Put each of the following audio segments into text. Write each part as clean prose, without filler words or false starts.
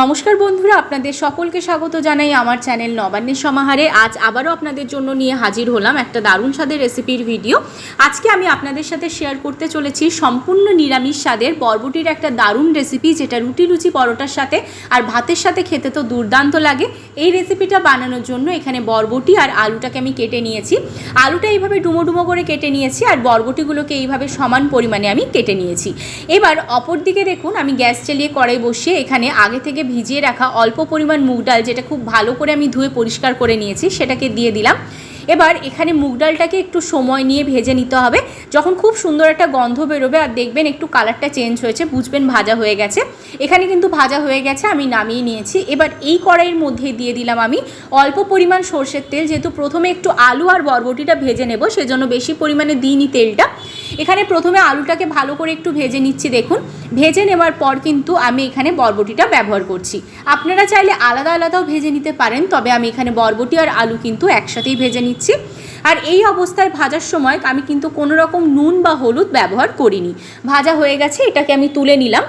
নমস্কার বন্ধুরা, আপনাদের সকলকে স্বাগত জানাই আমার চ্যানেল নবান্নের সমাহারে। আজ আবারও আপনাদের জন্য নিয়ে হাজির হলাম একটা দারুণ স্বাদের রেসিপির ভিডিও। আজকে আমি আপনাদের সাথে শেয়ার করতে চলেছি সম্পূর্ণ নিরামিষ স্বাদের বরবটির একটা দারুণ রেসিপি, যেটা রুটি লুচি পরোটার সাথে আর ভাতের সাথে খেতে তো দুর্দান্ত লাগে। এই রেসিপিটা বানানোর জন্য এখানে বরবটি আর আলুটাকে আমি কেটে নিয়েছি। আলুটা এইভাবে ডুমো ডুমো করে কেটে নিয়েছি আর বরবটিগুলোকে এইভাবে সমান পরিমাণে আমি কেটে নিয়েছি। এবার অপর দিকে দেখুন, আমি গ্যাস চালিয়ে কড়াই বসিয়ে এখানে আগে থেকে ভিজিয়ে রাখা অল্প পরিমাণ মুগ ডাল, যেটা খুব ভালো করে আমি ধুয়ে পরিষ্কার করে নিয়েছি, সেটাকে দিয়ে দিলাম। এবার এখানে মুগ ডালটাকে একটু সময় নিয়ে ভেজে নিতে হবে। যখন খুব সুন্দর একটা গন্ধ বেরোবে আর দেখবেন একটু কালারটা চেঞ্জ হয়েছে, বুঝবেন ভাজা হয়ে গেছে। এখানে কিন্তু ভাজা হয়ে গেছে, আমি নামিয়ে নিয়েছি। এবার এই কড়াইয়ের মধ্যে দিয়ে দিলাম আমি অল্প পরিমাণ সরষের তেল। যেহেতু প্রথমে একটু আলু আর বরবটিটা ভেজে নেব, সেজন্য বেশি পরিমাণে দিইনি তেলটা। এখানে প্রথমে আলুটাকে ভালো করে একটু ভেজে নিচ্ছি। দেখুন, ভেজে নেওয়ার পর কিন্তু আমি এখানে বরবটিটা ব্যবহার করছি। আপনারা চাইলে আলাদা আলাদাও ভেজে নিতে পারেন, তবে আমি এখানে বরবটি আর আলু কিন্তু একসাথেই ভেজে নিচ্ছি। আর এই অবস্থায় ভাজার সময় আমি কিন্তু কোনো রকম নুন বা হলুদ ব্যবহার করিনি। ভাজা হয়ে গেছে, এটাকে আমি তুলে নিলাম।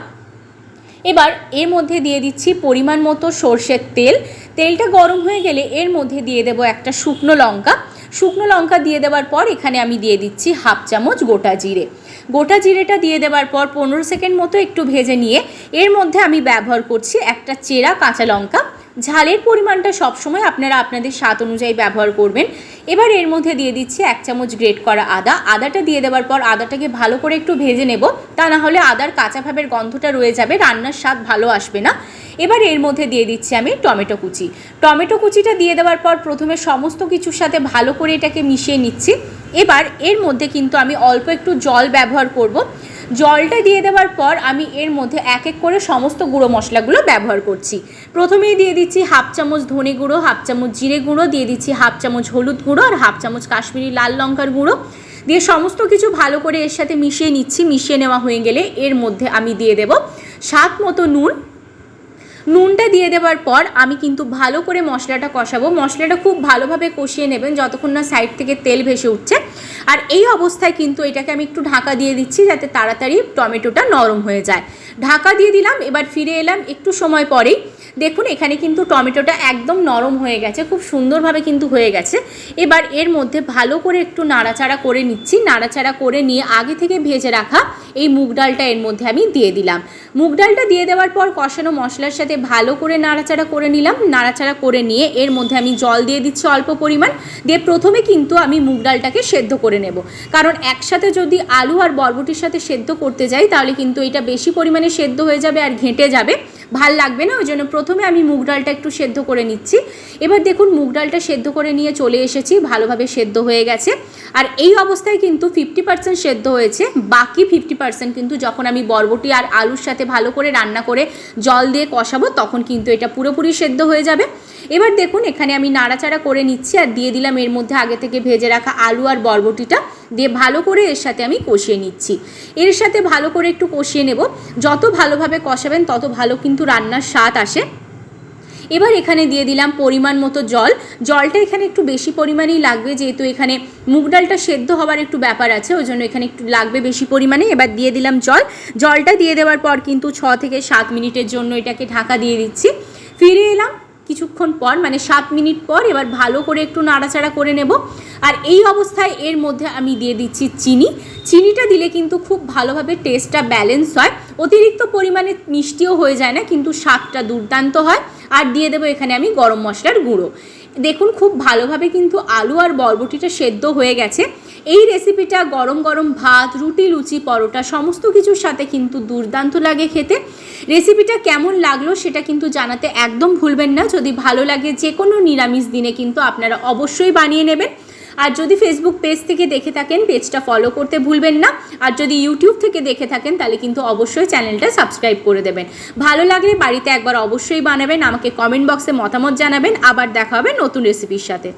এবার এর মধ্যে দিয়ে দিচ্ছি পরিমাণ মতো সরষের তেল। তেলটা গরম হয়ে গেলে এর মধ্যে দিয়ে দেব একটা শুকনো লঙ্কা। শুকনো লঙ্কা দিয়ে দেওয়ার পর এখানে আমি দিয়ে দিচ্ছি হাফ চামচ গোটা জিরে। গোটা জিরেটা দিয়ে দেওয়ার পর 15 সেকেন্ড মতো একটু ভেজে নিয়ে এর মধ্যে আমি ব্যবহার করছি একটা চেরা কাঁচা লঙ্কা। ঝালের পরিমাণটা সবসময় আপনারা আপনাদের স্বাদ অনুযায়ী ব্যবহার করবেন। এবার এর মধ্যে দিয়ে দিচ্ছি 1 চামচ গ্রেট করা আদা। আদাটা দিয়ে দেওয়ার পর আদাটাকে ভালো করে একটু ভেজে নেব, তা না হলে আদার কাঁচা ভাবের গন্ধটা রয়ে যাবে, রান্নার স্বাদ ভালো আসবে না। এবার এর মধ্যে দিয়ে দিচ্ছি আমি টমেটো কুচি। টমেটো কুচিটা দিয়ে দেওয়ার পর প্রথমে সমস্ত কিছুর সাথে ভালো করে এটাকে মিশিয়ে নিচ্ছি। এবার এর মধ্যে কিন্তু আমি অল্প একটু জল ব্যবহার করব। জলটা দিয়ে দেওয়ার পর আমি এর মধ্যে এক এক করে সমস্ত গুঁড়ো মশলাগুলো ব্যবহার করছি। প্রথমেই দিয়ে দিচ্ছি হাফ চামচ ধনে গুঁড়ো, হাফ চামচ জিরে গুঁড়ো, দিয়ে দিচ্ছি হাফ চামচ হলুদ গুঁড়ো আর হাফ চামচ কাশ্মীরি লাল লঙ্কার গুঁড়ো। দিয়ে সমস্ত কিছু ভালো করে এর সাথে মিশিয়ে নিচ্ছি। মিশিয়ে নেওয়া হয়ে গেলে এর মধ্যে আমি দিয়ে দেব স্বাদ মতো নুন। নুনটা দিয়ে দেওয়ার পর আমি কিন্তু ভালো করে মশলাটা কষাবো। মশলাটা খুব ভালোভাবে কষিয়ে নেবেন যতক্ষণ না সাইড থেকে তেল ভেসে উঠছে। আর এই অবস্থায় কিন্তু এটাকে আমি একটু ঢাকা দিয়ে দিচ্ছি, যাতে তাড়াতাড়ি টমেটোটা নরম হয়ে যায়। ঢাকা দিয়ে দিলাম। এবার ফিরে এলাম একটু সময় পরেই। দেখুন, এখানে কিন্তু টমেটোটা একদম নরম হয়ে গেছে, খুব সুন্দরভাবে কিন্তু হয়ে গেছে। এবার এর মধ্যে ভালো করে একটু নাড়াচাড়া করে নিচ্ছি। নাড়াচাড়া করে নিয়ে আগে থেকে ভেজে রাখা এই মুগ ডালটা এর মধ্যে আমি দিয়ে দিলাম। মুগ ডালটা দিয়ে দেওয়ার পর কষানো মশলার সাথে ভালো করে নাড়াচাড়া করে নিলাম। নাড়াচাড়া করে নিয়ে এর মধ্যে আমি জল দিয়ে দিচ্ছি অল্প পরিমাণ। দিয়ে প্রথমে কিন্তু আমি মুগ ডালটাকে সেদ্ধ করে নেব, কারণ একসাথে যদি আলু আর বরবটির সাথে সেদ্ধ করতে যাই তাহলে কিন্তু এটা বেশি পরিমাণে সেদ্ধ হয়ে যাবে আর ঘেঁটে যাবে, ভাল লাগবে না। ওই জন্য প্রথমে আমি মুগ ডালটা একটু সেদ্ধ করে নিচ্ছি। এবার দেখুন, মুগ ডালটা সেদ্ধ করে নিয়ে চলে এসেছি, ভালোভাবে সেদ্ধ হয়ে গেছে। আর এই অবস্থায় কিন্তু 50% সেদ্ধ হয়েছে, বাকি 50% কিন্তু যখন আমি বরবটি আর আলুর সাথে ভালো করে রান্না করে জল দিয়ে কষাবো তখন কিন্তু এটা পুরোপুরি সেদ্ধ হয়ে যাবে। এবার দেখুন, এখানে আমি নাড়াচাড়া করে নিচ্ছি আর দিয়ে দিলাম এর মধ্যে আগে থেকে ভেজে রাখা আলু আর বরবটিটা। দিয়ে ভালো করে এর সাথে আমি কষিয়ে নিচ্ছি। এর সাথে ভালো করে একটু কষিয়ে নেব। যত ভালোভাবে কষাবেন তত ভালো কিন্তু রান্নার স্বাদ আসে। এবার এখানে দিয়ে দিলাম পরিমাণ মতো জল। জলটা এখানে একটু বেশি পরিমাণেই লাগবে, যেহেতু এখানে মুগ ডালটা সেদ্ধ হওয়ার একটু ব্যাপার আছে, ওই জন্য এখানে একটু লাগবে বেশি পরিমাণে। এবার দিয়ে দিলাম জল। জলটা দিয়ে দেওয়ার পর কিন্তু 6 থেকে 7 মিনিটের জন্য এটাকে ঢাকা দিয়ে দিচ্ছি। ফিরে এলাম কিছুক্ষণ পর, মানে 7 মিনিট পর। এবার ভালো করে একটু নাড়াচাড়া করে নেব। আর এই অবস্থায় এর মধ্যে আমি দিয়ে দিচ্ছি চিনি। চিনিটা দিলে কিন্তু খুব ভালোভাবে টেস্টটা ব্যালেন্স হয়, অতিরিক্ত পরিমাণে মিষ্টিও হয়ে যায় না, কিন্তু স্বাদটা দুর্দান্ত হয়। আর দিয়ে দেবো এখানে আমি গরম মশলার গুঁড়ো। দেখুন, খুব ভালোভাবে কিন্তু আলু আর বরবটিটা সেদ্ধ হয়ে গেছে। এই রেসিপিটা গরম গরম ভাত, রুটি, লুচি, পরোটা সমস্ত কিছুর সাথে কিন্তু দুর্দান্ত লাগে খেতে। রেসিপিটা কেমন লাগলো সেটা কিন্তু জানাতে একদম ভুলবেন না। যদি ভালো লাগে যে কোনো নিরামিষ দিনে কিন্তু আপনারা অবশ্যই বানিয়ে নেবেন। আর যদি ফেসবুক পেজ থেকে দেখে থাকেন, পেজটা ফলো করতে ভুলবেন না। আর যদি ইউটিউব থেকে দেখে থাকেন তাহলে কিন্তু অবশ্যই চ্যানেলটা সাবস্ক্রাইব করে দেবেন। ভালো লাগলে বাড়িতে একবার অবশ্যই বানাবেন, আমাকে কমেন্ট বক্সে মতামত জানাবেন। আবার দেখা হবে নতুন রেসিপির সাথে।